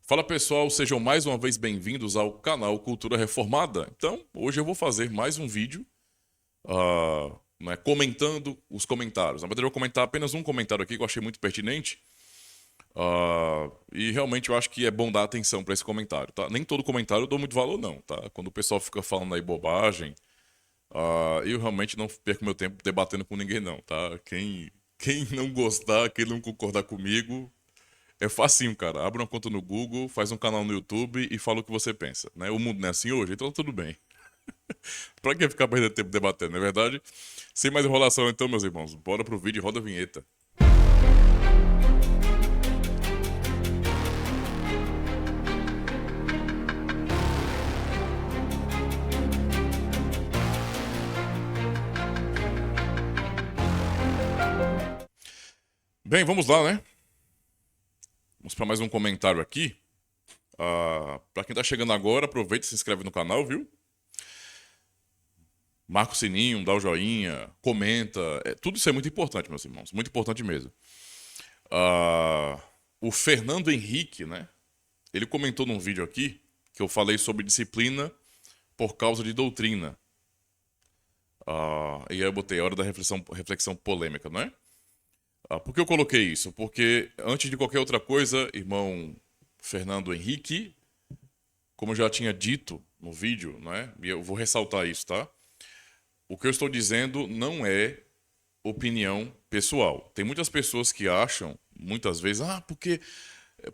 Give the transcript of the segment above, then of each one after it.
Fala pessoal, sejam mais uma vez bem-vindos ao canal Cultura Reformada. Então, hoje eu vou fazer mais um vídeo comentando os comentários. Na verdade, eu vou comentar apenas um comentário aqui que eu achei muito pertinente. E realmente eu acho que é bom dar atenção para esse comentário, tá? Nem todo comentário eu dou muito valor, não, tá? Quando o pessoal fica falando aí bobagem, eu realmente não perco meu tempo debatendo com ninguém, não, tá? Quem não gostar, quem não concordar comigo, é facinho, cara. Abre uma conta no Google, faz um canal no YouTube e fala o que você pensa, né? O mundo não é assim hoje, então tudo bem. Pra que ficar perdendo tempo debatendo, não é verdade? Sem mais enrolação então, meus irmãos, bora pro vídeo e roda a vinheta. Bem, vamos lá, né? Vamos para mais um comentário aqui. Pra quem tá chegando agora, aproveita e se inscreve no canal, viu? Marca o sininho, dá o joinha, comenta. Tudo isso é muito importante, meus irmãos. Muito importante mesmo. Ah, o Fernando Henrique, né? Ele comentou num vídeo aqui que eu falei sobre disciplina por causa de doutrina. E aí eu botei a hora da reflexão polêmica, não é? Por que eu coloquei isso? Porque antes de qualquer outra coisa, irmão Fernando Henrique, como eu já tinha dito no vídeo, não é? E eu vou ressaltar isso, tá? O que eu estou dizendo não é opinião pessoal. Tem muitas pessoas que acham, muitas vezes, porque,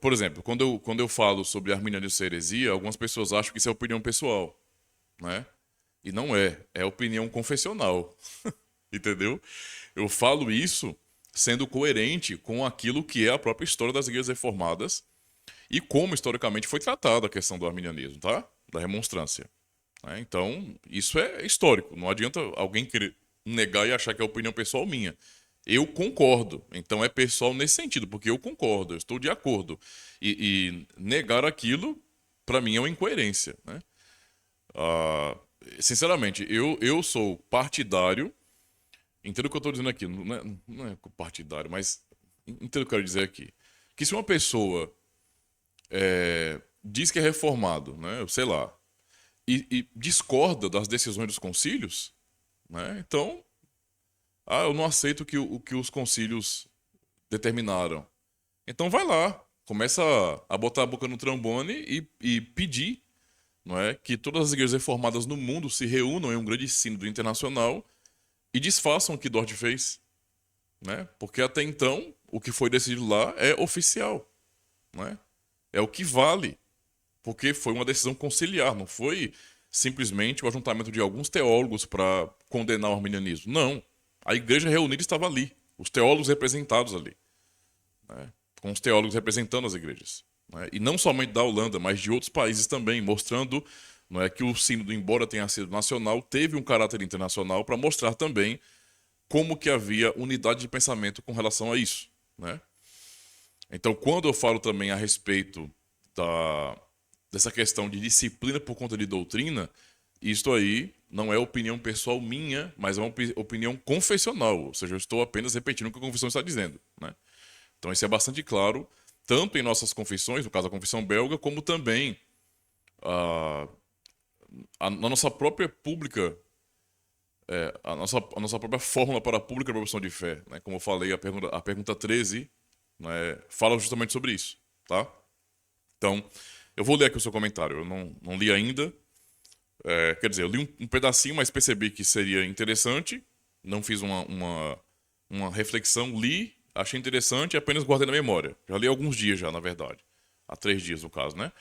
por exemplo, quando eu falo sobre arminianismo e heresia, algumas pessoas acham que isso é opinião pessoal, né? E não é, é opinião confessional, entendeu? Eu falo isso sendo coerente com aquilo que é a própria história das igrejas reformadas e como historicamente foi tratada a questão do arminianismo, tá? Da remonstrância, né? Então, isso é histórico. Não adianta alguém querer negar e achar que é opinião pessoal minha. Eu concordo. Então é pessoal nesse sentido, porque eu concordo, eu estou de acordo. E negar aquilo, para mim, é uma incoerência, né? Ah, sinceramente, eu sou partidário. Entendo o que eu estou dizendo aqui. Não é partidário, mas entendo o que eu quero dizer aqui. Que se uma pessoa diz que é reformado, né? Sei lá, e discorda das decisões dos concílios, né? Então, eu não aceito o que os concílios determinaram. Então vai lá, começa a botar a boca no trombone e pedir, não é, que todas as igrejas reformadas no mundo se reúnam em um grande sínodo internacional e desfaçam o que Dort fez, né? Porque até então o que foi decidido lá é oficial, né? É o que vale, porque foi uma decisão conciliar, não foi simplesmente o ajuntamento de alguns teólogos para condenar o arminianismo. Não. A igreja reunida estava ali, os teólogos representados ali, né? Com os teólogos representando as igrejas, né? E não somente da Holanda, mas de outros países também, mostrando, não é, que o sínodo, embora tenha sido nacional, teve um caráter internacional para mostrar também como que havia unidade de pensamento com relação a isso, né? Então, quando eu falo também a respeito dessa questão de disciplina por conta de doutrina, isto aí não é opinião pessoal minha, mas é uma opinião confessional, ou seja, eu estou apenas repetindo o que a confissão está dizendo, né? Então, isso é bastante claro, tanto em nossas confissões, no caso a confissão belga, como também ah, na nossa própria pública, a nossa própria fórmula para a pública profissão de fé, né? Como eu falei, a pergunta 13, né, fala justamente sobre isso, tá? Então, eu vou ler aqui o seu comentário. Eu não li ainda. Quer dizer, eu li um pedacinho, mas percebi que seria interessante. Não fiz uma reflexão, li, achei interessante e apenas guardei na memória. Já li há alguns dias já, na verdade. Há 3 dias, no caso, né?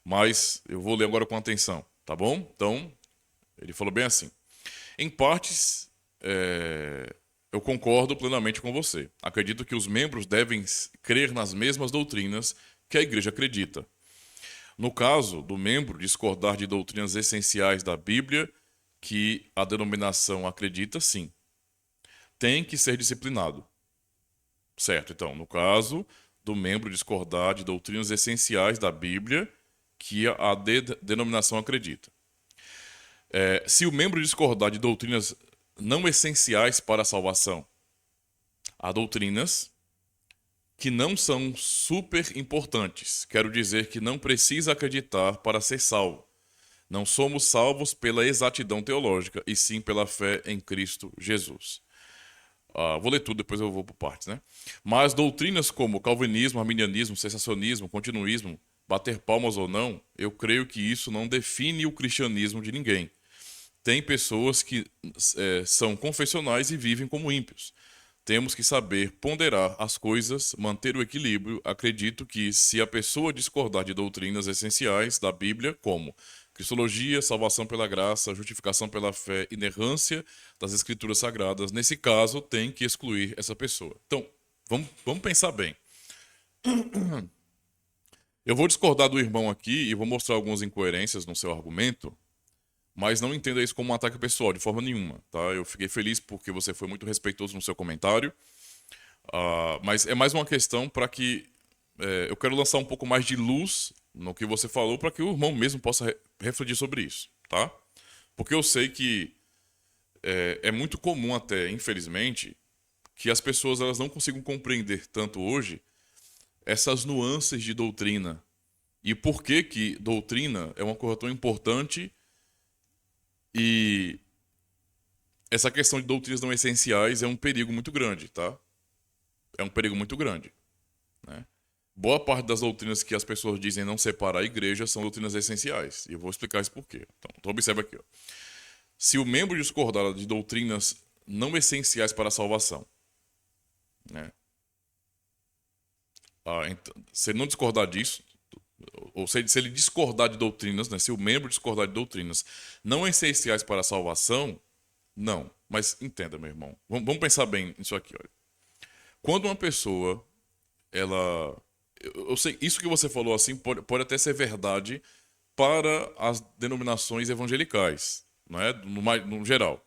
Mas eu vou ler agora com atenção, tá bom? Então, ele falou bem assim. Em partes, eu concordo plenamente com você. Acredito que os membros devem crer nas mesmas doutrinas que a igreja acredita. No caso do membro discordar de doutrinas essenciais da Bíblia, que a denominação acredita, sim, tem que ser disciplinado. Certo, então, no caso do membro discordar de doutrinas essenciais da Bíblia, que a denominação acredita. Se o membro discordar de doutrinas não essenciais para a salvação, há doutrinas que não são super importantes. Quero dizer que não precisa acreditar para ser salvo. Não somos salvos pela exatidão teológica, e sim pela fé em Cristo Jesus. Vou ler tudo, depois eu vou por partes, né? Mas doutrinas como calvinismo, arminianismo, cessacionismo, continuismo, bater palmas ou não, eu creio que isso não define o cristianismo de ninguém. Tem pessoas que são confessionais e vivem como ímpios. Temos que saber ponderar as coisas, manter o equilíbrio. Acredito que se a pessoa discordar de doutrinas essenciais da Bíblia, como cristologia, salvação pela graça, justificação pela fé, inerrância das Escrituras Sagradas, nesse caso tem que excluir essa pessoa. Então, vamos pensar bem. Eu vou discordar do irmão aqui e vou mostrar algumas incoerências no seu argumento, mas não entenda isso como um ataque pessoal, de forma nenhuma, tá? Eu fiquei feliz porque você foi muito respeitoso no seu comentário, mas é mais uma questão para que eu quero lançar um pouco mais de luz no que você falou para que o irmão mesmo possa refletir sobre isso, tá? Porque eu sei que é muito comum até, infelizmente, que as pessoas elas não consigam compreender tanto hoje essas nuances de doutrina e por que que doutrina é uma coisa tão importante. E essa questão de doutrinas não essenciais é um perigo muito grande, tá? É um perigo muito grande, né? Boa parte das doutrinas que as pessoas dizem não separar a igreja são doutrinas essenciais. E eu vou explicar isso por quê. Então observa aqui, ó. Se o membro discordar de doutrinas não essenciais para a salvação, né? Então, se ele não discordar disso, ou se ele discordar de doutrinas, né? Se o membro discordar de doutrinas não essenciais para a salvação, não. Mas entenda, meu irmão. Vamos pensar bem nisso aqui, olha. Quando uma pessoa, ela... Eu sei, isso que você falou assim pode até ser verdade para as denominações evangelicais, não é? No geral.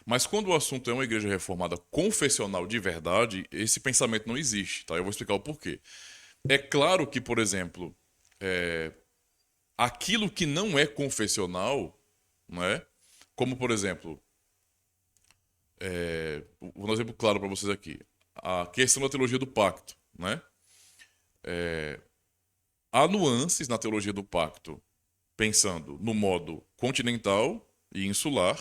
Mas quando o assunto é uma igreja reformada confessional de verdade, esse pensamento não existe, tá? Eu vou explicar o porquê. É claro que, por exemplo, aquilo que não é confessional, não é? Como, por exemplo, vou dar um exemplo claro para vocês aqui. A questão da teologia do pacto, né? Há nuances na teologia do pacto, pensando no modo continental e insular,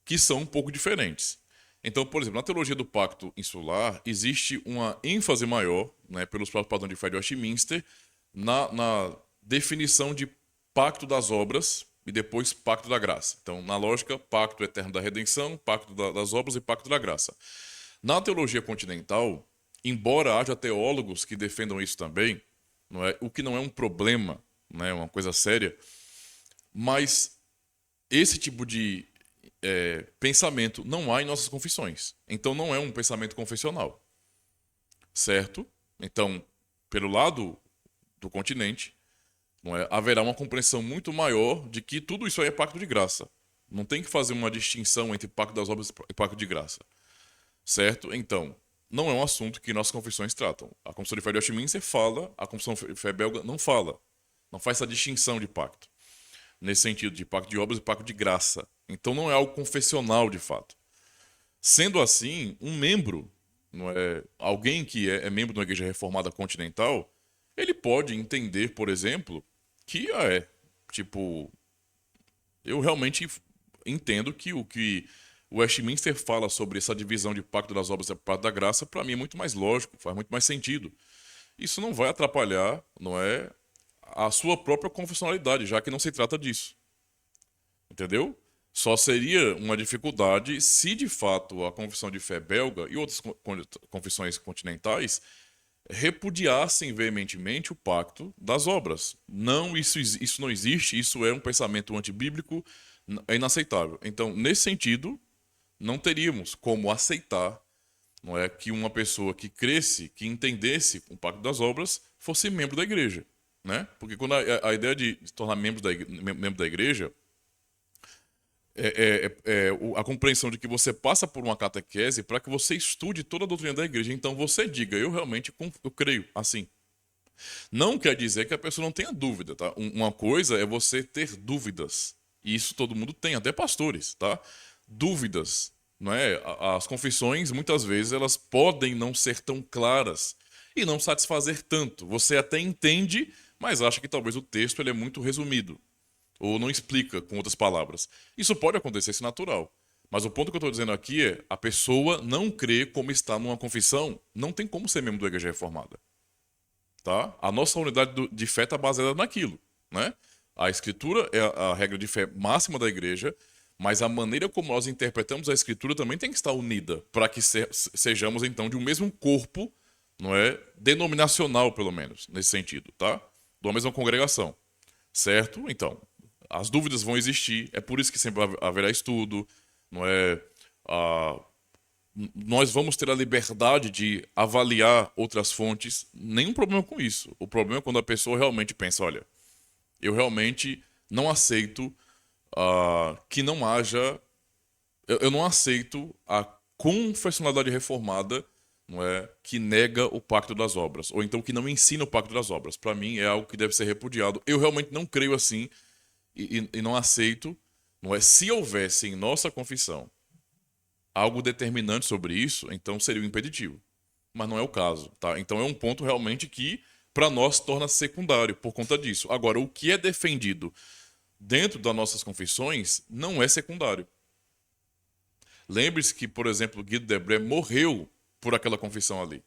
que são um pouco diferentes. Então, por exemplo, na teologia do pacto insular, existe uma ênfase maior, né, pelos próprios padrões de fé de Westminster, na definição de pacto das obras e depois pacto da graça. Então, na lógica, pacto eterno da redenção, pacto das obras e pacto da graça. Na teologia continental, embora haja teólogos que defendam isso também, não é, o que não é um problema, né, uma coisa séria, mas esse tipo de pensamento não há em nossas confissões. Então não é um pensamento confessional. Certo? Então, pelo lado do continente, não é, haverá uma compreensão muito maior de que tudo isso aí é pacto de graça. Não tem que fazer uma distinção entre pacto das obras e pacto de graça. Certo? Então, não é um assunto que nossas confissões tratam. A Confissão de Fé de Westminster fala, a Confissão de Fé belga não fala. Não faz essa distinção de pacto. Nesse sentido, de pacto de obras e pacto de graça. Então não é algo confessional de fato. Sendo assim, um membro, não é, alguém que é membro de uma igreja reformada continental, ele pode entender, por exemplo, que tipo, eu realmente entendo que o que o Westminster fala sobre essa divisão de pacto das obras e pacto da graça, para mim é muito mais lógico, faz muito mais sentido. Isso não vai atrapalhar, não é, a sua própria confessionalidade, já que não se trata disso. Entendeu? Só seria uma dificuldade se de fato a confissão de fé belga e outras confissões continentais repudiassem veementemente o pacto das obras. Não, isso não existe, isso é um pensamento antibíblico, é inaceitável. Então, nesse sentido, não teríamos como aceitar, não é, que uma pessoa que cresce, que entendesse o pacto das obras, fosse membro da igreja, né? Porque quando a ideia de se tornar membro da igreja a compreensão de que você passa por uma catequese para que você estude toda a doutrina da igreja. Então você diga, eu realmente eu creio assim. Não quer dizer que a pessoa não tenha dúvida, tá? Uma coisa é você ter dúvidas. E isso todo mundo tem, até pastores, tá? Dúvidas, não é? As confissões, muitas vezes, elas podem não ser tão claras. e não satisfazer tanto. Você até entende, mas acha que talvez o texto ele é muito resumido, ou não explica com outras palavras. Isso pode acontecer, isso é natural. Mas o ponto que eu estou dizendo aqui é, a pessoa não crê como está numa confissão, não tem como ser membro da igreja reformada. Tá? A nossa unidade de fé está baseada naquilo, né? A escritura é a regra de fé máxima da igreja, mas a maneira como nós interpretamos a escritura também tem que estar unida para que sejamos então de um mesmo corpo, não é? Denominacional, pelo menos, nesse sentido, tá? De uma mesma congregação, certo? Então, as dúvidas vão existir, é por isso que sempre haverá estudo, não é? Ah, nós vamos ter a liberdade de avaliar outras fontes, nenhum problema com isso. O problema é quando a pessoa realmente pensa, olha, eu realmente não aceito que não haja, eu não aceito a confessionalidade reformada, não é, que nega o pacto das obras, ou então que não ensina o pacto das obras. Para mim é algo que deve ser repudiado. Eu realmente não creio assim e não aceito, não é? Se houvesse em nossa confissão algo determinante sobre isso, então seria o impeditivo. Mas não é o caso, tá? Então é um ponto realmente que para nós torna secundário por conta disso. Agora, o que é defendido dentro das nossas confissões não é secundário. Lembre-se que, por exemplo, Guido Debré morreu por aquela confissão ali.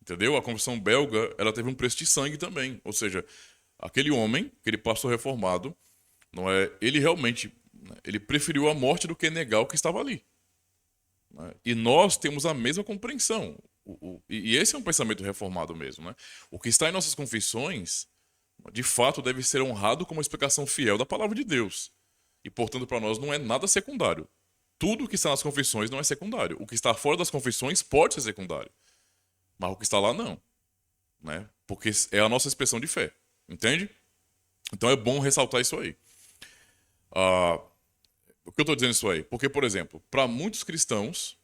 Entendeu? A confissão belga, ela teve um preço de sangue também. Ou seja, aquele homem, aquele pastor reformado, não é, ele realmente, né, ele preferiu a morte do que negar o que estava ali. Né? E nós temos a mesma compreensão. E esse é um pensamento reformado mesmo. Né? O que está em nossas confissões, de fato, deve ser honrado como uma explicação fiel da palavra de Deus. E, portanto, para nós não é nada secundário. Tudo o que está nas confissões não é secundário. O que está fora das confissões pode ser secundário. Mas o que está lá, não. Né? Porque é a nossa expressão de fé. Entende? Então é bom ressaltar isso aí. Ah, o que eu estou dizendo isso aí? Porque, por exemplo, para muitos cristãos,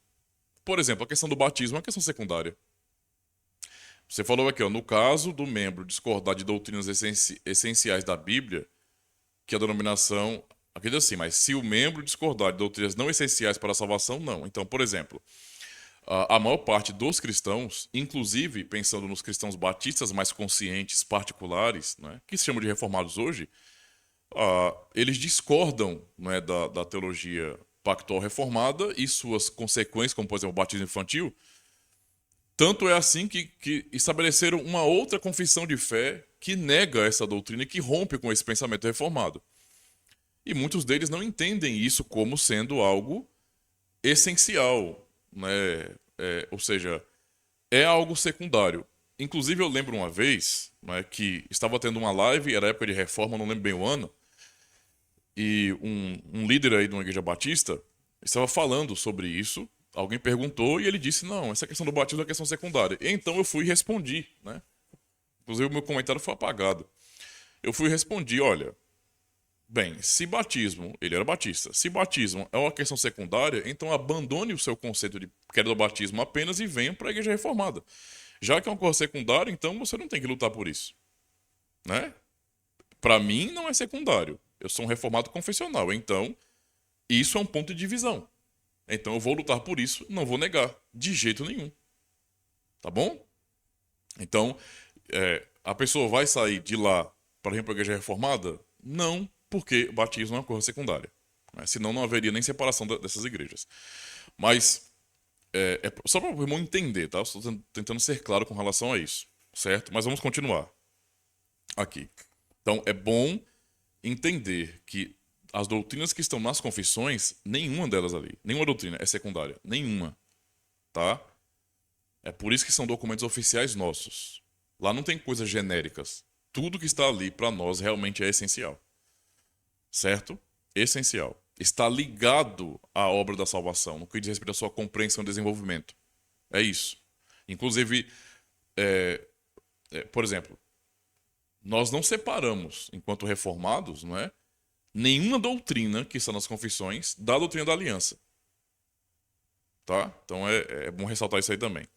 por exemplo, a questão do batismo é uma questão secundária. Você falou aqui, ó, no caso do membro discordar de doutrinas essenciais da Bíblia, que a denominação. Aqui diz assim, mas se o membro discordar de doutrinas não essenciais para a salvação, não. Então, por exemplo, a maior parte dos cristãos, inclusive pensando nos cristãos batistas mais conscientes, particulares, né, que se chamam de reformados hoje, eles discordam, né, da teologia pactual reformada e suas consequências, como por exemplo o batismo infantil. Tanto é assim que estabeleceram uma outra confissão de fé que nega essa doutrina e que rompe com esse pensamento reformado. E muitos deles não entendem isso como sendo algo essencial, né? Ou seja, é algo secundário. Inclusive, eu lembro uma vez, né, que estava tendo uma live, era época de reforma, não lembro bem o ano, e um líder aí de uma igreja batista estava falando sobre isso. Alguém perguntou e ele disse: não, essa questão do batismo é questão secundária. E então eu fui e respondi, né? Inclusive, o meu comentário foi apagado. Eu fui e respondi: olha. Bem, se batismo, ele era batista, se batismo é uma questão secundária, então abandone o seu conceito de queda do batismo apenas e venha para a igreja reformada. Já que é uma coisa secundária, então você não tem que lutar por isso, né? Para mim não é secundário. Eu sou um reformado confessional, então isso é um ponto de divisão. Então eu vou lutar por isso, não vou negar, de jeito nenhum. Tá bom? Então, a pessoa vai sair de lá para vir para a igreja reformada? Não, porque o batismo é uma coisa secundária. Né? Senão não haveria nem separação dessas igrejas. Mas, só para o irmão entender, tá? Estou tentando ser claro com relação a isso, certo? Mas vamos continuar aqui. Então, é bom entender que as doutrinas que estão nas confissões, nenhuma delas ali, nenhuma doutrina é secundária, nenhuma, tá? É por isso que são documentos oficiais nossos. Lá não tem coisas genéricas. Tudo que está ali para nós realmente é essencial. Certo? Essencial. Está ligado à obra da salvação, no que diz respeito à sua compreensão e desenvolvimento. É isso. Inclusive, por exemplo, nós não separamos, enquanto reformados, não é? Nenhuma doutrina que está nas confissões da doutrina da aliança. Tá? Então é bom ressaltar isso aí também.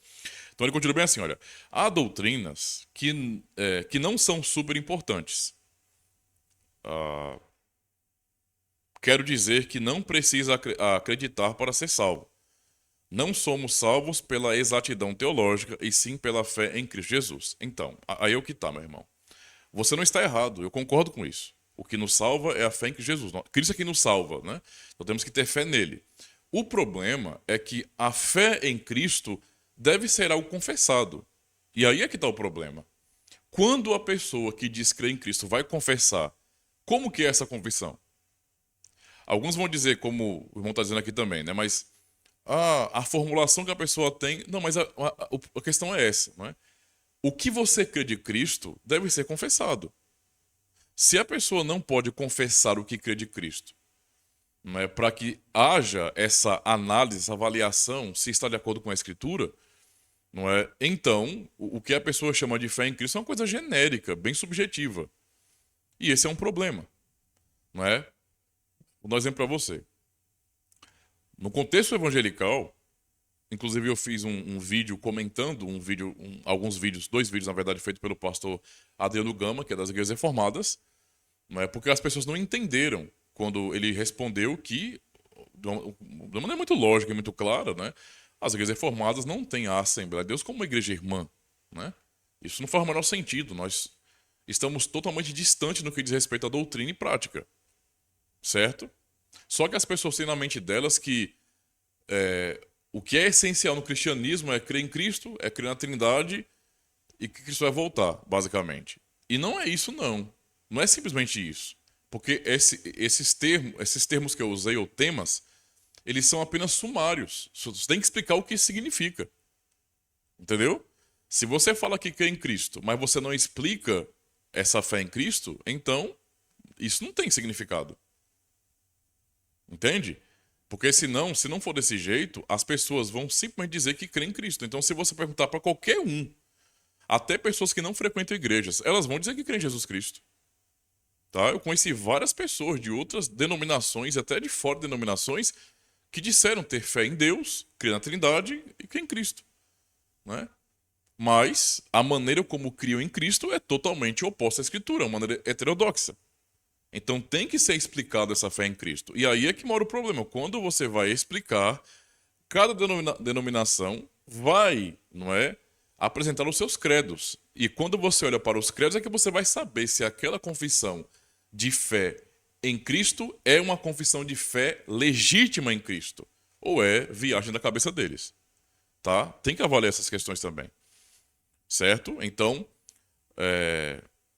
Então ele continua bem assim, olha. Há doutrinas que não são super importantes. Quero dizer que não precisa acreditar para ser salvo. Não somos salvos pela exatidão teológica, e sim pela fé em Cristo Jesus. Então, aí é o que tá, meu irmão. Você não está errado, eu concordo com isso. O que nos salva é a fé em Cristo Jesus. Cristo é que nos salva, né? Então temos que ter fé nele. O problema é que a fé em Cristo deve ser algo confessado. E aí é que está o problema. Quando a pessoa que diz crer em Cristo vai confessar, como que é essa confissão? Alguns vão dizer, como o irmão está dizendo aqui também, né? Mas a formulação que a pessoa tem. Não, mas a questão é essa, não é? O que você crê de Cristo deve ser confessado. Se a pessoa não pode confessar o que crê de Cristo, não é, para que haja essa análise, essa avaliação, se está de acordo com a Escritura, não é? Então, o que a pessoa chama de fé em Cristo é uma coisa genérica, bem subjetiva. E esse é um problema, não é? Vou dar um exemplo para você. No contexto evangelical, inclusive eu fiz um vídeo comentando alguns vídeos, 2 vídeos na verdade, feitos pelo pastor Adriano Gama, que é das Igrejas Reformadas, não é? Porque as pessoas não entenderam quando ele respondeu que, de uma maneira muito lógica e muito clara, né? As Igrejas Reformadas não têm a Assembleia de Deus como uma igreja irmã, né? Isso não faz o menor sentido. Nós estamos totalmente distantes no que diz respeito à doutrina e prática, certo? Só que as pessoas têm na mente delas que o que é essencial no cristianismo é crer em Cristo, é crer na Trindade e que Cristo vai voltar, basicamente. E não é isso, não. Não é simplesmente isso. Porque esses termos que eu usei, ou temas, eles são apenas sumários. Você tem que explicar o que isso significa. Entendeu? Se você fala que crê em Cristo, mas você não explica essa fé em Cristo, então isso não tem significado. Entende? Porque senão, se não for desse jeito, as pessoas vão simplesmente dizer que crê em Cristo. Então, se você perguntar para qualquer um, até pessoas que não frequentam igrejas, elas vão dizer que creem em Jesus Cristo. Tá? Eu conheci várias pessoas de outras denominações, até de fora de denominações, que disseram ter fé em Deus, crer na Trindade e crer em Cristo. Né? Mas a maneira como criam em Cristo é totalmente oposta à Escritura, é uma maneira heterodoxa. Então tem que ser explicado essa fé em Cristo. E aí é que mora o problema. Quando você vai explicar, cada denominação vai, não é, apresentar os seus credos. E quando você olha para os credos é que você vai saber se aquela confissão de fé em Cristo é uma confissão de fé legítima em Cristo ou é viagem da cabeça deles, tá? Tem que avaliar essas questões também, certo? Então,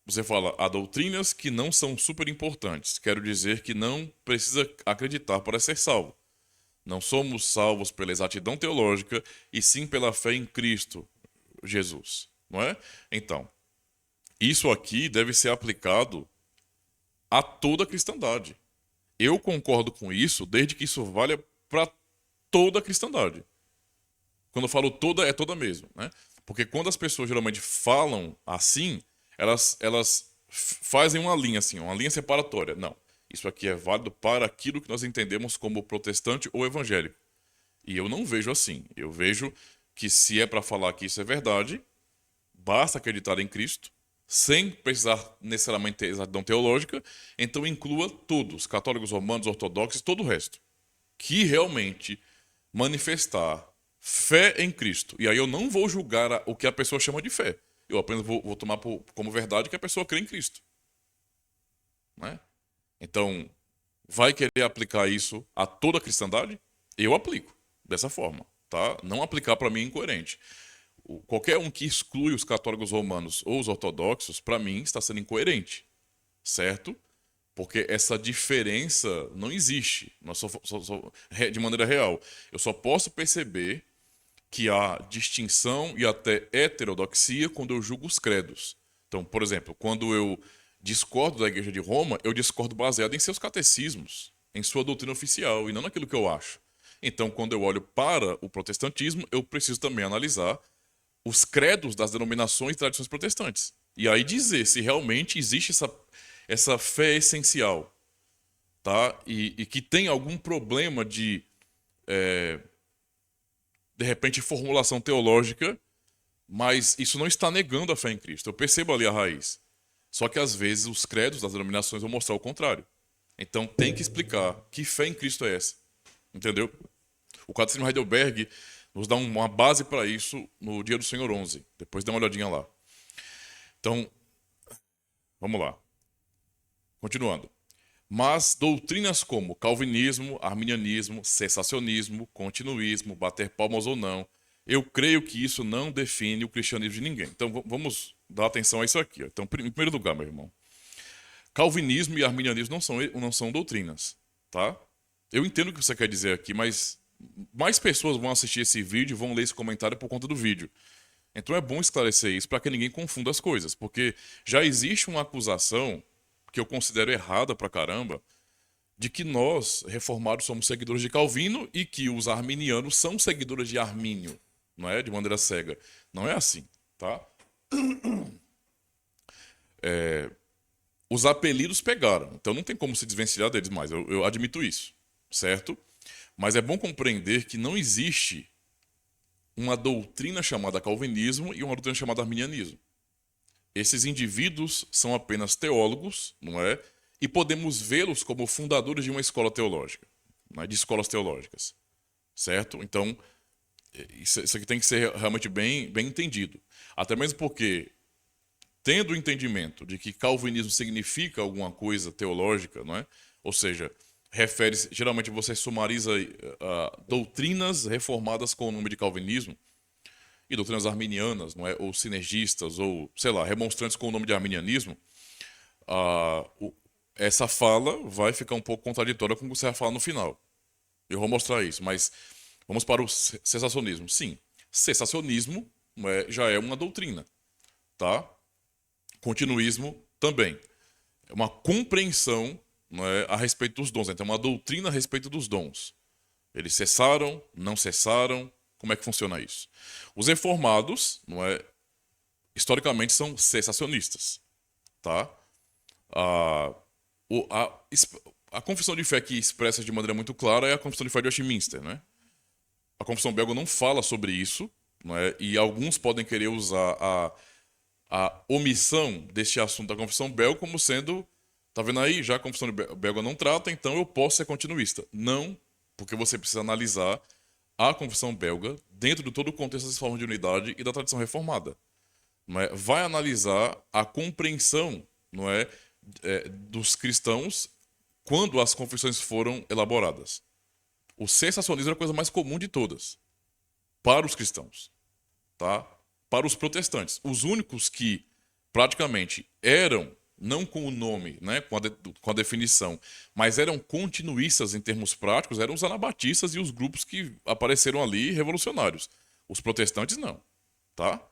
você fala, há doutrinas que não são super importantes. Quero dizer que não precisa acreditar para ser salvo. Não somos salvos pela exatidão teológica, e sim pela fé em Cristo Jesus, não é? Então, isso aqui deve ser aplicado a toda a cristandade. Eu concordo com isso, desde que isso valha para toda a cristandade. Quando eu falo toda, é toda mesmo, né? Porque quando as pessoas geralmente falam assim, elas fazem uma linha assim, uma linha separatória. Não, isso aqui é válido para aquilo que nós entendemos como protestante ou evangélico. E eu não vejo assim. Eu vejo que se é para falar que isso é verdade, basta acreditar em Cristo, sem precisar necessariamente ter exatidão teológica, então inclua todos, católicos, romanos, ortodoxos, todo o resto, que realmente manifestar fé em Cristo. E aí eu não vou julgar o que a pessoa chama de fé. Eu apenas vou tomar como verdade que a pessoa crê em Cristo. Né? Então, vai querer aplicar isso a toda a cristandade? Eu aplico dessa forma. Tá? Não aplicar para mim é incoerente. Qualquer um que exclui os católicos romanos ou os ortodoxos, para mim, está sendo incoerente. Certo? Porque essa diferença não existe de maneira real. Eu só posso perceber que há distinção e até heterodoxia quando eu julgo os credos. Então, por exemplo, quando eu discordo da Igreja de Roma, eu discordo baseado em seus catecismos, em sua doutrina oficial, e não naquilo que eu acho. Então, quando eu olho para o protestantismo, eu preciso também analisar os credos das denominações e tradições protestantes. E aí dizer se realmente existe essa fé essencial, tá? E que tem algum problema de repente, formulação teológica, mas isso não está negando a fé em Cristo. Eu percebo ali a raiz. Só que às vezes os credos das denominações vão mostrar o contrário. Então tem que explicar que fé em Cristo é essa. Entendeu? O Catecismo de Heidelberg nos dá uma base para isso no Dia do Senhor 11. Depois dê uma olhadinha lá. Então, vamos lá. Continuando. Mas doutrinas como calvinismo, arminianismo, cessacionismo, continuismo, bater palmas ou não, eu creio que isso não define o cristianismo de ninguém. Então vamos dar atenção a isso aqui. Ó. Então, em primeiro lugar, meu irmão, calvinismo e arminianismo não são doutrinas, tá? Eu entendo o que você quer dizer aqui, mas mais pessoas vão assistir esse vídeo e vão ler esse comentário por conta do vídeo. Então é bom esclarecer isso para que ninguém confunda as coisas, porque já existe uma acusação que eu considero errada pra caramba, de que nós, reformados, somos seguidores de Calvino e que os arminianos são seguidores de Armínio, não é? De maneira cega. Não é assim, tá? Os apelidos pegaram, então não tem como se desvencilhar deles mais, eu admito isso, certo? Mas é bom compreender que não existe uma doutrina chamada calvinismo e uma doutrina chamada arminianismo. Esses indivíduos são apenas teólogos, não é? E podemos vê-los como fundadores de uma escola teológica, né? De escolas teológicas, certo? Então, isso aqui tem que ser realmente bem entendido. Até mesmo porque, tendo o entendimento de que calvinismo significa alguma coisa teológica, não é? Ou seja, refere-se, geralmente você sumariza doutrinas reformadas com o nome de calvinismo, e doutrinas arminianas, não é? Ou sinergistas, ou, sei lá, remonstrantes com o nome de arminianismo, essa fala vai ficar um pouco contraditória com o que você vai falar no final. Eu vou mostrar isso, mas vamos para o cessacionismo. Sim, cessacionismo já é uma doutrina, tá? Continuismo também. É uma compreensão, não é, a respeito dos dons. Então, é uma doutrina a respeito dos dons. Eles cessaram, não cessaram. Como é que funciona isso? Os reformados, não é, historicamente são cessacionistas, tá? A confissão de fé que expressa de maneira muito clara é a confissão de fé de Westminster, né? A confissão belga não fala sobre isso, não é? E alguns podem querer usar a omissão deste assunto da confissão belga como sendo, tá vendo aí? Já a confissão belga não trata, então eu posso ser continuista. Não, porque você precisa analisar a confissão belga dentro de todo o contexto das formas de unidade e da tradição reformada. Não é? Vai analisar a compreensão, não é, dos cristãos quando as confissões foram elaboradas. O cessacionismo é a coisa mais comum de todas para os cristãos, tá? Para os protestantes. Os únicos que praticamente eram, não com o nome, né, com a definição, mas eram continuistas em termos práticos, eram os anabatistas e os grupos que apareceram ali revolucionários. Os protestantes não, tá?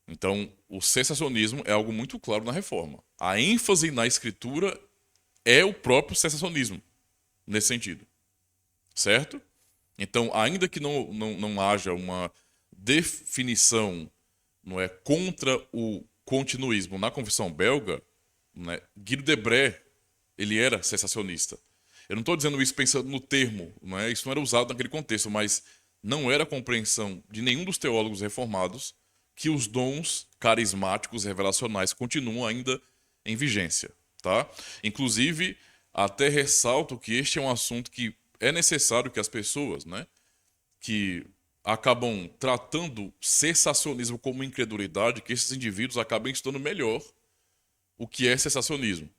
Então, o cessacionismo é algo muito claro na reforma. A ênfase na escritura é o próprio cessacionismo, nesse sentido. Certo? Então, ainda que não haja uma definição, não é, contra o continuismo na confissão belga, né, Guido de Brès, ele era cessacionista. Eu não estou dizendo isso pensando no termo, não é? Isso não era usado naquele contexto, mas não era a compreensão de nenhum dos teólogos reformados que os dons carismáticos revelacionais continuam ainda em vigência, tá? Inclusive, até ressalto que este é um assunto que é necessário que as pessoas, né, que acabam tratando cessacionismo como incredulidade, que esses indivíduos acabem estudando melhor o que é cessacionismo.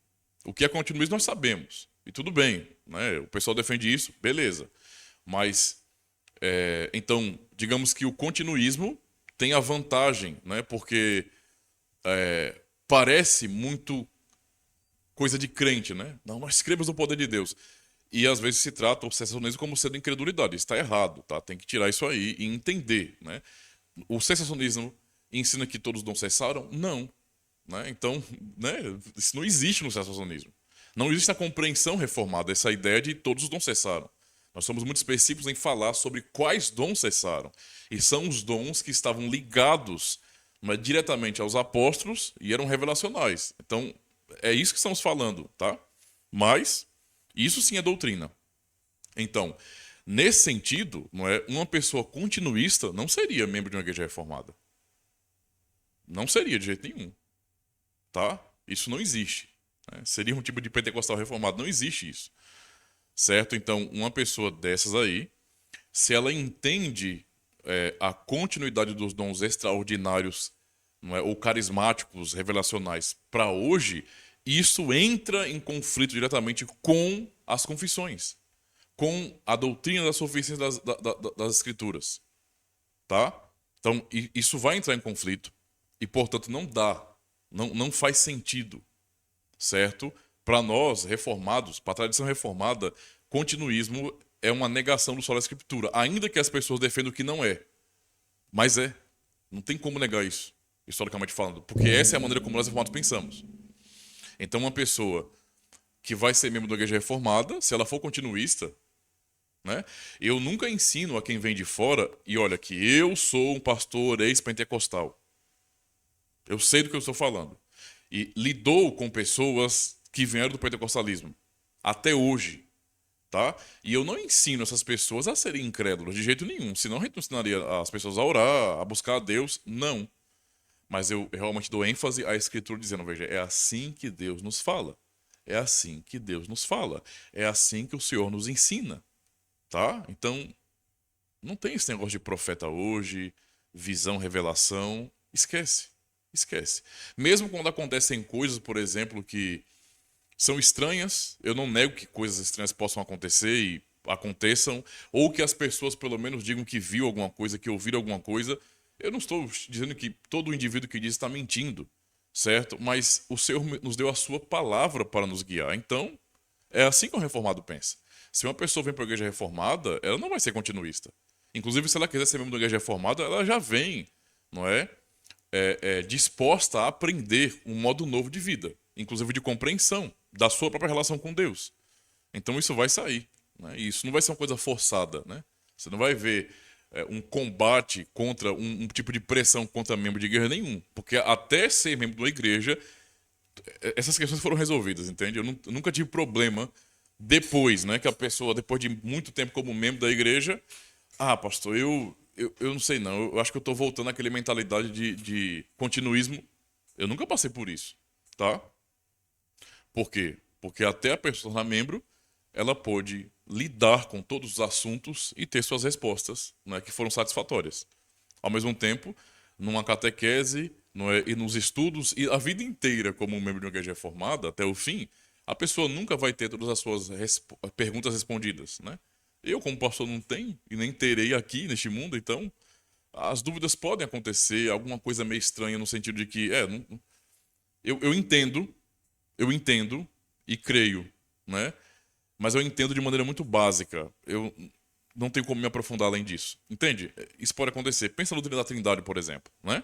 O que é continuismo nós sabemos, e tudo bem, né? O pessoal defende isso, beleza. Mas, então, digamos que o continuismo tem a vantagem, né? Porque parece muito coisa de crente, né? Não, nós cremos no poder de Deus. E às vezes se trata o cessacionismo como sendo incredulidade. Isso está errado, tá? Tem que tirar isso aí e entender, né? O cessacionismo ensina que todos não cessaram? Não. Né? Então, né? Isso não existe no cessacionismo. Não existe a compreensão reformada, essa ideia de todos os dons cessaram. Nós somos muito específicos em falar sobre quais dons cessaram. E são os dons que estavam ligados, né, diretamente aos apóstolos e eram revelacionais. Então, é isso que estamos falando, tá? Mas isso sim é doutrina. Então, nesse sentido, não é, uma pessoa continuista não seria membro de uma igreja reformada. Não seria de jeito nenhum. Tá? Isso não existe. Né? Seria um tipo de pentecostal reformado. Não existe isso. Certo? Então, uma pessoa dessas aí se ela entende a continuidade dos dons extraordinários, não é, ou carismáticos, revelacionais para hoje, isso entra em conflito diretamente com as confissões, com a doutrina da suficiência das Escrituras, tá? Então, isso vai entrar em conflito e, portanto, não faz sentido, certo? Para nós, reformados, para a tradição reformada, continuismo é uma negação do solo da Escritura, ainda que as pessoas defendam que não é. Mas é. Não tem como negar isso, historicamente falando, porque essa é a maneira como nós reformados pensamos. Então, uma pessoa que vai ser membro da igreja reformada, se ela for continuista, né? Eu nunca ensino a quem vem de fora, e olha que eu sou um pastor ex-pentecostal. Eu sei do que eu estou falando. E lidou com pessoas que vieram do pentecostalismo. Até hoje. Tá? E eu não ensino essas pessoas a serem incrédulas de jeito nenhum. Senão a gente não ensinaria as pessoas a orar, a buscar a Deus. Não. Mas eu realmente dou ênfase à Escritura dizendo, veja, é assim que Deus nos fala. É assim que Deus nos fala. É assim que o Senhor nos ensina. Tá? Então, não tem esse negócio de profeta hoje, visão, revelação. Esquece. Esquece. Mesmo quando acontecem coisas, por exemplo, que são estranhas, eu não nego que coisas estranhas possam acontecer e aconteçam, ou que as pessoas pelo menos digam que viu alguma coisa, que ouviram alguma coisa. Eu não estou dizendo que todo indivíduo que diz está mentindo, certo? Mas o Senhor nos deu a sua palavra para nos guiar. Então, é assim que o reformado pensa. Se uma pessoa vem para a igreja reformada, ela não vai ser continuista. Inclusive, se ela quiser ser membro da igreja reformada, ela já vem, não é? Disposta a aprender um modo novo de vida, inclusive de compreensão da sua própria relação com Deus. Então isso vai sair, né? E isso não vai ser uma coisa forçada, né? Você não vai ver um combate contra um tipo de pressão contra membro de igreja nenhum, porque até ser membro de uma igreja, essas questões foram resolvidas, entende? Eu nunca tive problema depois, né? Que a pessoa, depois de muito tempo como membro da igreja, pastor, eu não sei não, eu acho que eu tô voltando àquela mentalidade de continuismo. Eu nunca passei por isso, tá? Por quê? Porque até a pessoa tornar membro, ela pôde lidar com todos os assuntos e ter suas respostas, né, que foram satisfatórias. Ao mesmo tempo, numa catequese, não é, e nos estudos, e a vida inteira como membro de uma igreja reformada, até o fim, a pessoa nunca vai ter todas as suas perguntas respondidas, né? Eu, como pastor, não tenho e nem terei aqui neste mundo, então as dúvidas podem acontecer, alguma coisa meio estranha no sentido de que, eu entendo e creio, né? Mas eu entendo de maneira muito básica. Eu não tenho como me aprofundar além disso. Entende? Isso pode acontecer. Pensa no doutrina da Trindade, por exemplo, né?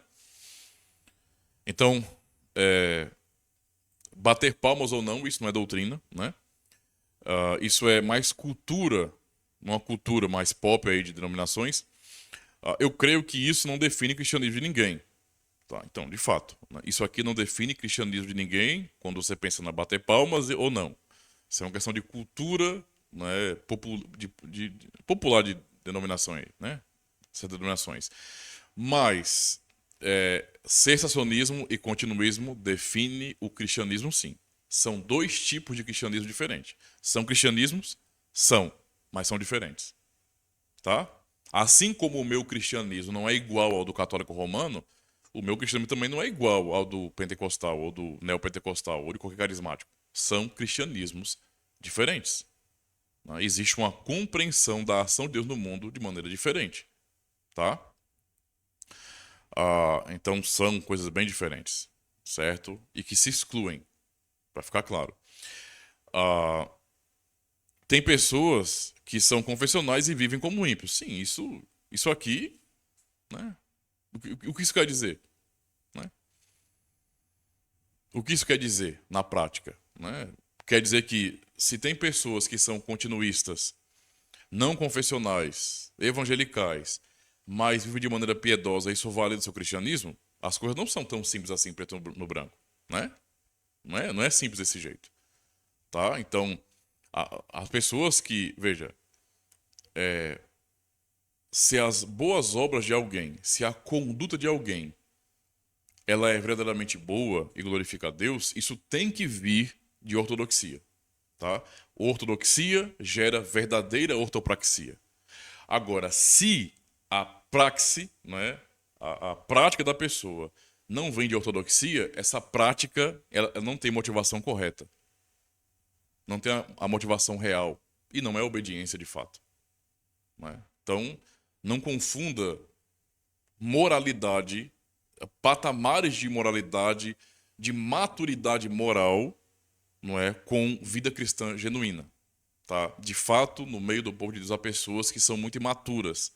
Então, bater palmas ou não, isso não é doutrina, né? Isso é mais cultura, uma cultura mais pop aí de denominações. Eu creio que isso não define cristianismo de ninguém. Tá, então, de fato, né, isso aqui não define cristianismo de ninguém quando você pensa na bater palmas ou não. Isso é uma questão de cultura, né, popular de denominação aí, né? Essas denominações. Mas cessacionismo e continuismo define o cristianismo, sim. São dois tipos de cristianismo diferentes. São cristianismos? São, mas são diferentes. Tá? Assim como o meu cristianismo não é igual ao do católico romano, o meu cristianismo também não é igual ao do pentecostal, ou do neopentecostal, ou de qualquer carismático. São cristianismos diferentes. Né? Existe uma compreensão da ação de Deus no mundo de maneira diferente. Tá? Então são coisas bem diferentes, certo? E que se excluem, para ficar claro. Tem pessoas que são confessionais e vivem como ímpios. Sim, isso aqui, né? O que isso quer dizer? Né? O que isso quer dizer na prática? Né? Quer dizer que se tem pessoas que são continuistas, não confessionais, evangelicais, mas vivem de maneira piedosa e isso vale do seu cristianismo, as coisas não são tão simples assim, preto no branco. Né? Não é simples desse jeito. Tá? Então, as pessoas que, veja, se as boas obras de alguém, se a conduta de alguém, ela é verdadeiramente boa e glorifica a Deus, isso tem que vir de ortodoxia, tá? Ortodoxia gera verdadeira ortopraxia. Agora, se a praxe, né, a prática da pessoa não vem de ortodoxia, essa prática ela não tem motivação correta. Não tem a motivação real. E não é obediência de fato. Né? Então, não confunda moralidade, patamares de moralidade, de maturidade moral, não é, com vida cristã genuína. Tá? De fato, no meio do povo de Deus há pessoas que são muito imaturas,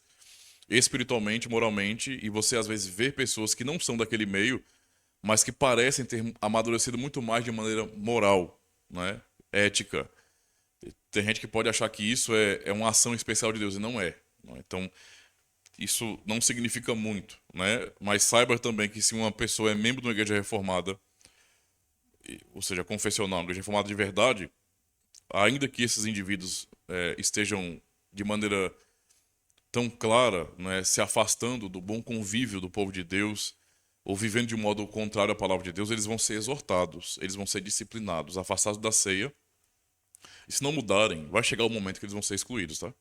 espiritualmente, moralmente, e você às vezes vê pessoas que não são daquele meio, mas que parecem ter amadurecido muito mais de maneira moral, né? Ética. Tem gente que pode achar que isso é uma ação especial de Deus, e não é. Não é? Então, isso não significa muito, né? Mas saiba também que se uma pessoa é membro de uma igreja reformada, ou seja, confessional, uma igreja reformada de verdade, ainda que esses indivíduos estejam de maneira tão clara, né, se afastando do bom convívio do povo de Deus, ou vivendo de um modo contrário à palavra de Deus, eles vão ser exortados, eles vão ser disciplinados, afastados da ceia. E se não mudarem, vai chegar o momento que eles vão ser excluídos, tá?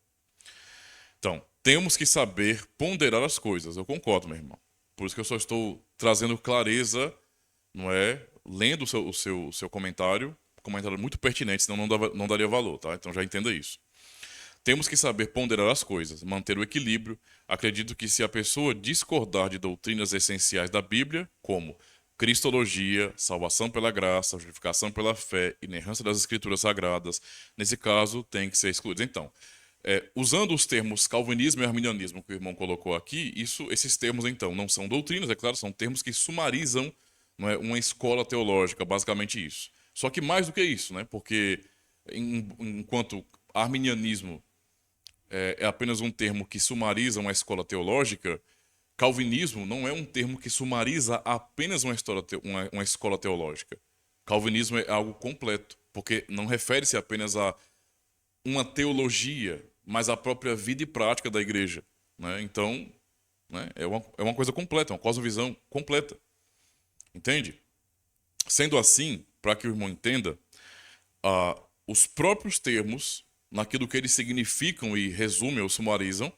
Então, temos que saber ponderar as coisas. Eu concordo, meu irmão. Por isso que eu só estou trazendo clareza, não é? Lendo o seu comentário muito pertinente, senão não daria valor, tá? Então já entenda isso. Temos que saber ponderar as coisas, manter o equilíbrio. Acredito que se a pessoa discordar de doutrinas essenciais da Bíblia, como cristologia, salvação pela graça, justificação pela fé, inerrância das escrituras sagradas, nesse caso tem que ser excluído. Então, usando os termos calvinismo e arminianismo que o irmão colocou aqui, esses termos então não são doutrinas, é claro, são termos que sumarizam, não é, uma escola teológica, basicamente isso. Só que mais do que isso, né? Porque enquanto arminianismo é apenas um termo que sumariza uma escola teológica, calvinismo não é um termo que sumariza apenas uma escola teológica. Calvinismo é algo completo, porque não refere-se apenas a uma teologia, mas à própria vida e prática da igreja. Né? Então, né, é uma coisa completa, uma cosmovisão completa. Entende? Sendo assim, para que o irmão entenda, os próprios termos, naquilo que eles significam e resumem ou sumarizam,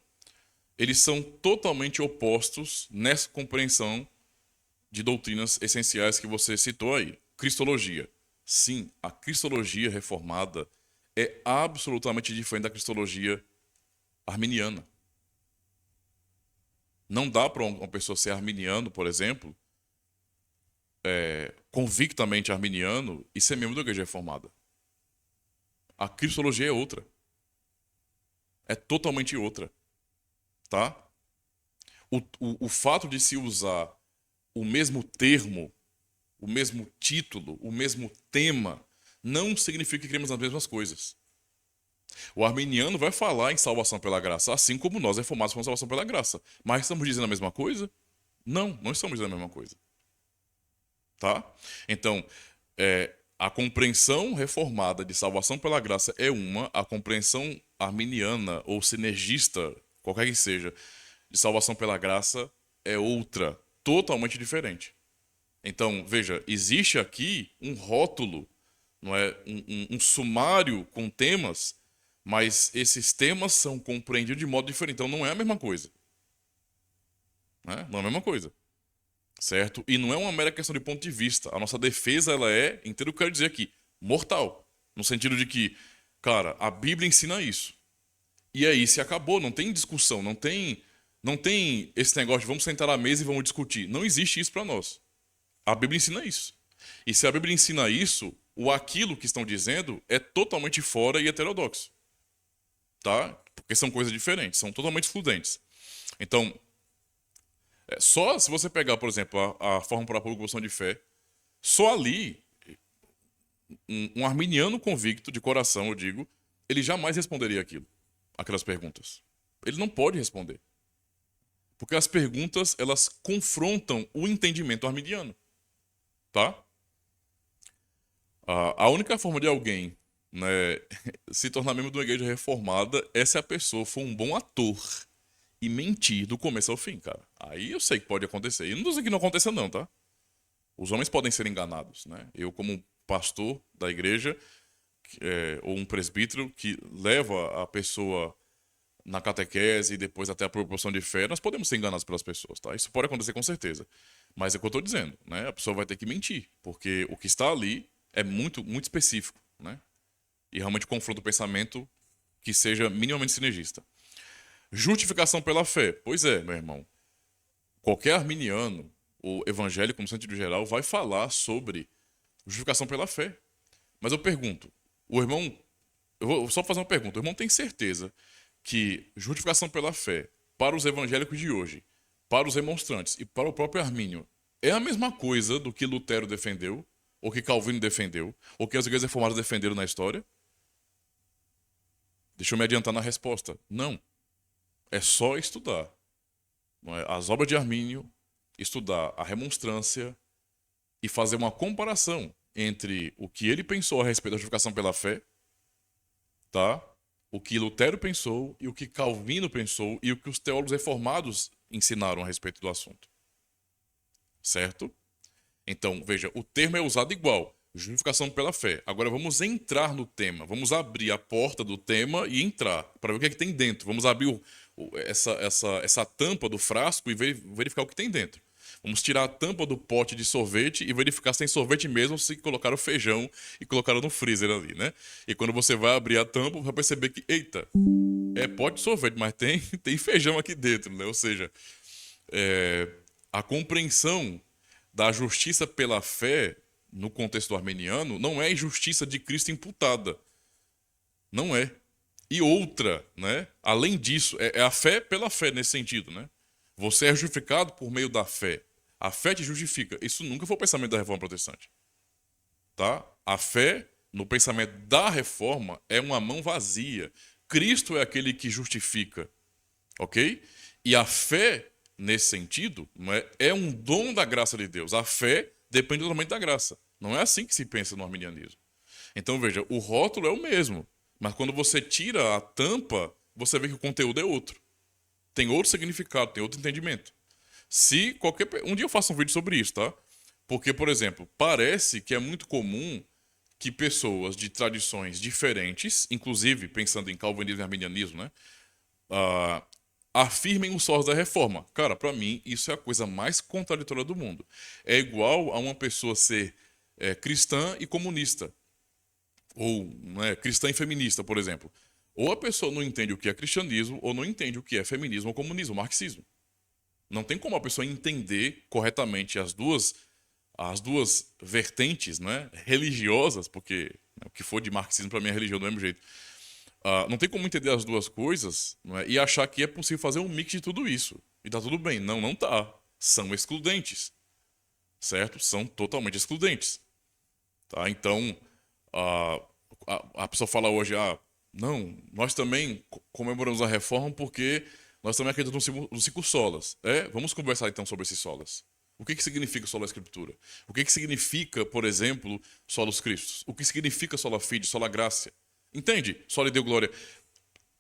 eles são totalmente opostos nessa compreensão de doutrinas essenciais que você citou aí. Cristologia. Sim, a cristologia reformada é absolutamente diferente da cristologia arminiana. Não dá para uma pessoa ser arminiano, por exemplo, convictamente arminiano, e ser membro da igreja reformada. A cristologia é outra. É totalmente outra. Tá? O fato de se usar o mesmo termo, o mesmo título, o mesmo tema, não significa que queremos as mesmas coisas. O arminiano vai falar em salvação pela graça, assim como nós reformados falamos salvação pela graça. Mas estamos dizendo a mesma coisa? Não, não estamos dizendo a mesma coisa. Tá? Então, a compreensão reformada de salvação pela graça é uma, a compreensão arminiana ou sinergista, qualquer que seja, de salvação pela graça é outra, totalmente diferente. Então, veja, existe aqui um rótulo, não é, um sumário com temas, mas esses temas são compreendidos de modo diferente. Então, não é a mesma coisa. Né? Não é a mesma coisa. Certo? E não é uma mera questão de ponto de vista. A nossa defesa, ela é, inteiro que eu quero dizer aqui, mortal. No sentido de que, cara, a Bíblia ensina isso. E aí se acabou, não tem discussão, não tem esse negócio de vamos sentar à mesa e vamos discutir. Não existe isso para nós. A Bíblia ensina isso. E se a Bíblia ensina isso, o aquilo que estão dizendo é totalmente fora e heterodoxo. Tá? Porque são coisas diferentes, são totalmente excludentes. Então, só se você pegar, por exemplo, a forma para a publicação de fé, só ali, um arminiano convicto, de coração, eu digo, ele jamais responderia aquelas perguntas. Ele não pode responder. Porque as perguntas, elas confrontam o entendimento arminiano. Tá? A única forma de alguém, né, se tornar membro de uma igreja reformada é se a pessoa for um bom ator e mentir do começo ao fim, cara. Aí eu sei que pode acontecer. E não tô dizendo que não aconteça não, tá? Os homens podem ser enganados, né? Eu, como pastor da igreja, ou um presbítero que leva a pessoa na catequese e depois até a proporção de fé, nós podemos ser enganados pelas pessoas, tá? Isso pode acontecer com certeza. Mas é o que eu estou dizendo, né? A pessoa vai ter que mentir, porque o que está ali é muito, muito específico, né? E realmente confronta o pensamento que seja minimamente sinergista. Justificação pela fé. Pois é, meu irmão. Qualquer arminiano ou evangélico, no sentido geral, vai falar sobre justificação pela fé. Mas eu pergunto, o irmão... Eu vou só fazer uma pergunta. O irmão tem certeza que justificação pela fé para os evangélicos de hoje, para os remonstrantes e para o próprio Armínio é a mesma coisa do que Lutero defendeu, ou que Calvino defendeu, ou que as igrejas reformadas defenderam na história? Deixa eu me adiantar na resposta. Não. É só estudar. Não é? As obras de Armínio, estudar a remonstrância e fazer uma comparação entre o que ele pensou a respeito da justificação pela fé, tá? O que Lutero pensou e o que Calvino pensou e o que os teólogos reformados ensinaram a respeito do assunto. Certo? Então, veja, o termo é usado igual, justificação pela fé. Agora vamos entrar no tema, vamos abrir a porta do tema e entrar, para ver o que é que tem dentro. Vamos abrir essa tampa do frasco e verificar o que tem dentro. Vamos tirar a tampa do pote de sorvete e verificar se tem sorvete mesmo, se colocaram feijão e colocaram no freezer ali, né? E quando você vai abrir a tampa, vai perceber que, eita, é pote de sorvete, mas tem feijão aqui dentro, né? Ou seja, a compreensão da justiça pela fé, no contexto armeniano, não é injustiça de Cristo imputada. Não é. E outra, né? Além disso, é a fé pela fé nesse sentido, né? Você é justificado por meio da fé. A fé te justifica. Isso nunca foi o pensamento da Reforma Protestante. Tá? A fé, no pensamento da Reforma, é uma mão vazia. Cristo é aquele que justifica. Ok? E a fé, nesse sentido, é um dom da graça de Deus. A fé depende totalmente da graça. Não é assim que se pensa no arminianismo. Então, veja, o rótulo é o mesmo. Mas quando você tira a tampa, você vê que o conteúdo é outro. Tem outro significado, tem outro entendimento. Um dia eu faço um vídeo sobre isso, tá? Porque, por exemplo, parece que é muito comum que pessoas de tradições diferentes, inclusive pensando em calvinismo e arminianismo, né? Afirmem os solos da reforma. Cara, pra mim, isso é a coisa mais contraditória do mundo. É igual a uma pessoa ser cristã e comunista. Ou cristã e feminista, por exemplo. Ou a pessoa não entende o que é cristianismo, ou não entende o que é feminismo ou comunismo, marxismo. Não tem como a pessoa entender corretamente as duas vertentes, né, religiosas, porque o que for de marxismo para mim é religião do mesmo jeito. Não tem como entender as duas coisas, não é, e achar que é possível fazer um mix de tudo isso. E tá tudo bem. Não, não tá. São excludentes. Certo? São totalmente excludentes. Tá? Então, a pessoa fala hoje, não, nós também comemoramos a reforma porque nós também acreditamos nos cinco solas. Vamos conversar então sobre esses solas. O que significa sola escritura? O que significa, por exemplo, solos Christus? O que significa sola fide, sola gracia? Entende? Sola Deo glória.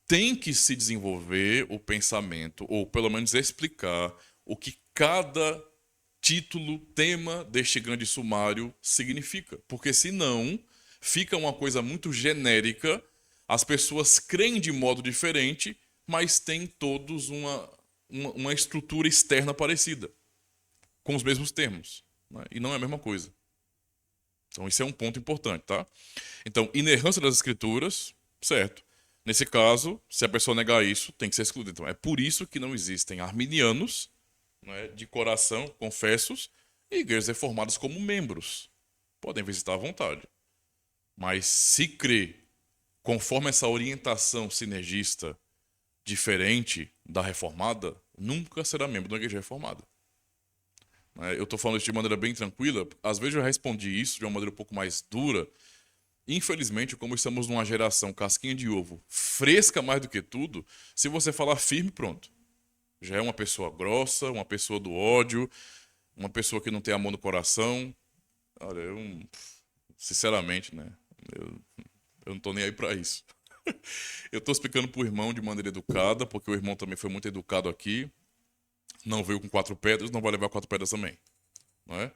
Tem que se desenvolver o pensamento, ou pelo menos explicar o que cada título, tema deste grande sumário significa. Porque senão fica uma coisa muito genérica, as pessoas creem de modo diferente, mas têm todos uma estrutura externa parecida, com os mesmos termos. Né? E não é a mesma coisa. Então, isso é um ponto importante, tá? Então, inerrância das escrituras, certo. Nesse caso, se a pessoa negar isso, tem que ser excluída. Então, é por isso que não existem arminianos, né, de coração, confessos, e igrejas reformadas como membros. Podem visitar à vontade. Mas se crê conforme essa orientação sinergista diferente da reformada, nunca será membro da igreja reformada. Eu estou falando isso de maneira bem tranquila. Às vezes eu respondi isso de uma maneira um pouco mais dura. Infelizmente, como estamos numa geração casquinha de ovo, fresca mais do que tudo, se você falar firme, pronto. Já é uma pessoa grossa, uma pessoa do ódio, uma pessoa que não tem amor no coração. Olha, sinceramente, né? Eu não tô nem aí pra isso. Eu tô explicando pro irmão de maneira educada, porque o irmão também foi muito educado aqui. Não veio com 4 pedras, não vai levar 4 pedras também. Não é?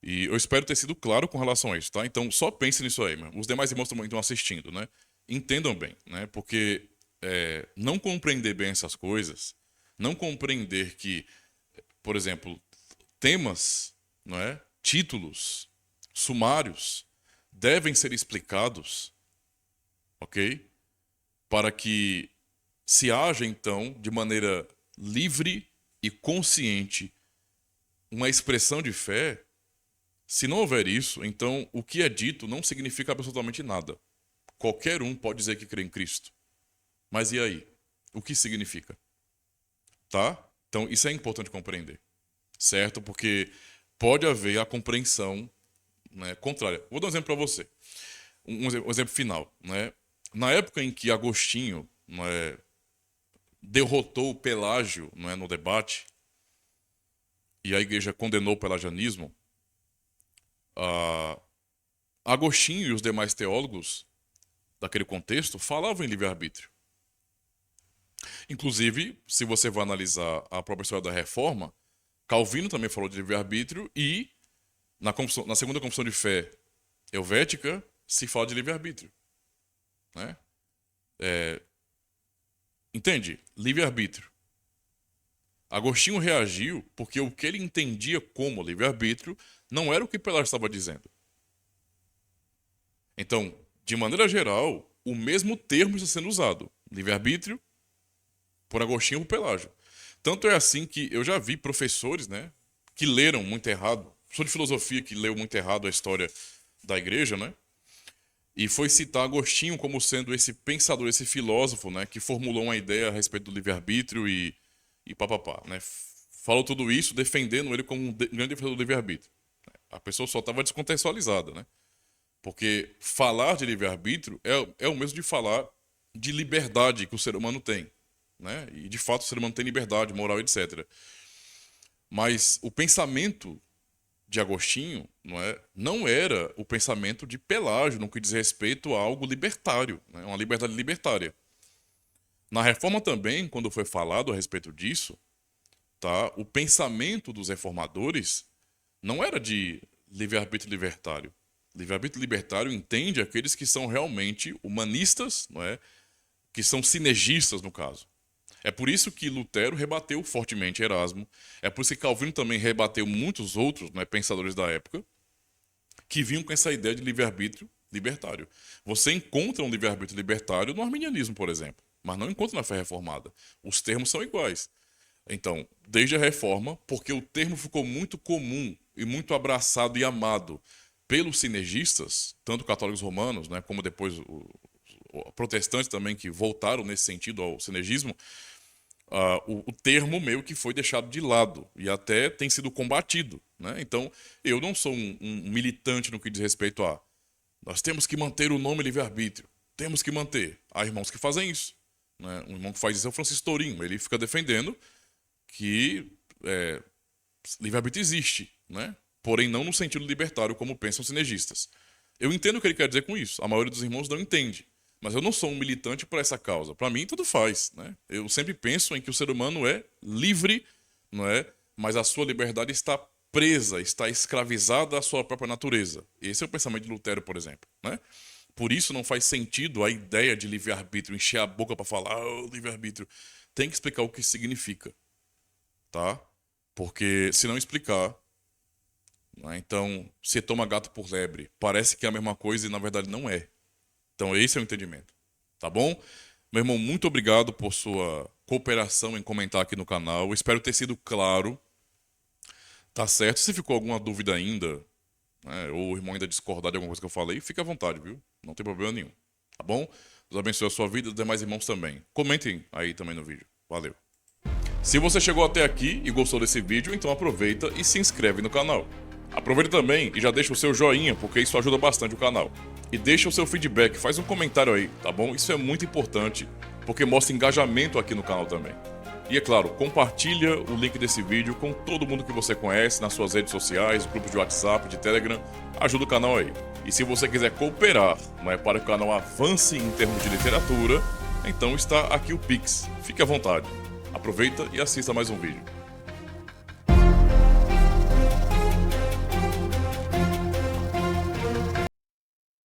E eu espero ter sido claro com relação a isso, tá? Então, só pense nisso aí, mano. Os demais irmãos também estão assistindo, né? Entendam bem, né? Porque não compreender bem essas coisas, não compreender que, por exemplo, temas, não é? Títulos, sumários, devem ser explicados, ok? Para que se haja, então, de maneira livre e consciente, uma expressão de fé. Se não houver isso, então o que é dito não significa absolutamente nada. Qualquer um pode dizer que crê em Cristo. Mas e aí? O que significa? Tá? Então isso é importante compreender. Certo? Porque pode haver a compreensão, né, contrária. Vou dar um exemplo para você. Um exemplo final. Né? Na época em que Agostinho, né, derrotou Pelágio, né, no debate, e a igreja condenou o pelagianismo, Agostinho e os demais teólogos daquele contexto falavam em livre-arbítrio. Inclusive, se você vai analisar a própria história da Reforma, Calvino também falou de livre-arbítrio e na segunda confissão de fé helvética se fala de livre-arbítrio. Né? Entende? Livre-arbítrio. Agostinho reagiu porque o que ele entendia como livre-arbítrio não era o que Pelágio estava dizendo. Então, de maneira geral, o mesmo termo está sendo usado. Livre-arbítrio por Agostinho ou por Pelágio. Tanto é assim que eu já vi professores, né, que leram muito errado, professor de filosofia que leu muito errado a história da igreja, né, e foi citar Agostinho como sendo esse pensador, esse filósofo, né, que formulou uma ideia a respeito do livre-arbítrio e papapá, né, falou tudo isso defendendo ele como um grande defensor do livre-arbítrio. A pessoa só estava descontextualizada, né? Porque falar de livre-arbítrio é o mesmo de falar de liberdade que o ser humano tem. Né? E, de fato, o ser humano tem liberdade, moral, etc. Mas o pensamento de Agostinho não era o pensamento de Pelágio no que diz respeito a algo libertário, né? Uma liberdade libertária. Na Reforma também, quando foi falado a respeito disso, tá? O pensamento dos reformadores não era de livre-arbítrio libertário. Livre-arbítrio libertário entende aqueles que são realmente humanistas, não é? Que são sinergistas, no caso. É por isso que Lutero rebateu fortemente Erasmo, é por isso que Calvino também rebateu muitos outros, né, pensadores da época, que vinham com essa ideia de livre-arbítrio libertário. Você encontra um livre-arbítrio libertário no arminianismo, por exemplo, mas não encontra na fé reformada. Os termos são iguais. Então, desde a Reforma, porque o termo ficou muito comum e muito abraçado e amado pelos sinergistas, tanto católicos romanos, né, como depois os protestantes também, que voltaram nesse sentido ao sinergismo, o termo meio que foi deixado de lado e até tem sido combatido. Né? Então, eu não sou um militante no que diz respeito a nós temos que manter o nome livre-arbítrio, temos que manter. Há irmãos que fazem isso. Né? Um irmão que faz isso é o Francisco Tourinho, ele fica defendendo que livre-arbítrio existe, né? Porém não no sentido libertário como pensam os sinergistas. Eu entendo o que ele quer dizer com isso, a maioria dos irmãos não entende, mas eu não sou um militante para essa causa. Para mim, tudo faz. Né? Eu sempre penso em que o ser humano é livre, não é? Mas a sua liberdade está presa, está escravizada à sua própria natureza. Esse é o pensamento de Lutero, por exemplo. Né? Por isso não faz sentido a ideia de livre-arbítrio, encher a boca para falar livre-arbítrio. Tem que explicar o que significa. Tá? Porque se não explicar, né, então se toma gato por lebre, parece que é a mesma coisa e na verdade não é. Então esse é o entendimento, tá bom? Meu irmão, muito obrigado por sua cooperação em comentar aqui no canal, espero ter sido claro, tá certo? Se ficou alguma dúvida ainda, né, ou o irmão ainda discordar de alguma coisa que eu falei, fique à vontade, viu? Não tem problema nenhum, tá bom? Deus abençoe a sua vida e os demais irmãos também. Comentem aí também no vídeo, valeu! Se você chegou até aqui e gostou desse vídeo, então aproveita e se inscreve no canal. Aproveita também e já deixa o seu joinha, porque isso ajuda bastante o canal. E deixa o seu feedback, faz um comentário aí, tá bom? Isso é muito importante, porque mostra engajamento aqui no canal também. E é claro, compartilha o link desse vídeo com todo mundo que você conhece nas suas redes sociais, grupos de WhatsApp, de Telegram, ajuda o canal aí. E se você quiser cooperar, não é, para que o canal avance em termos de literatura, então está aqui o Pix. Fique à vontade. Aproveita e assista mais um vídeo.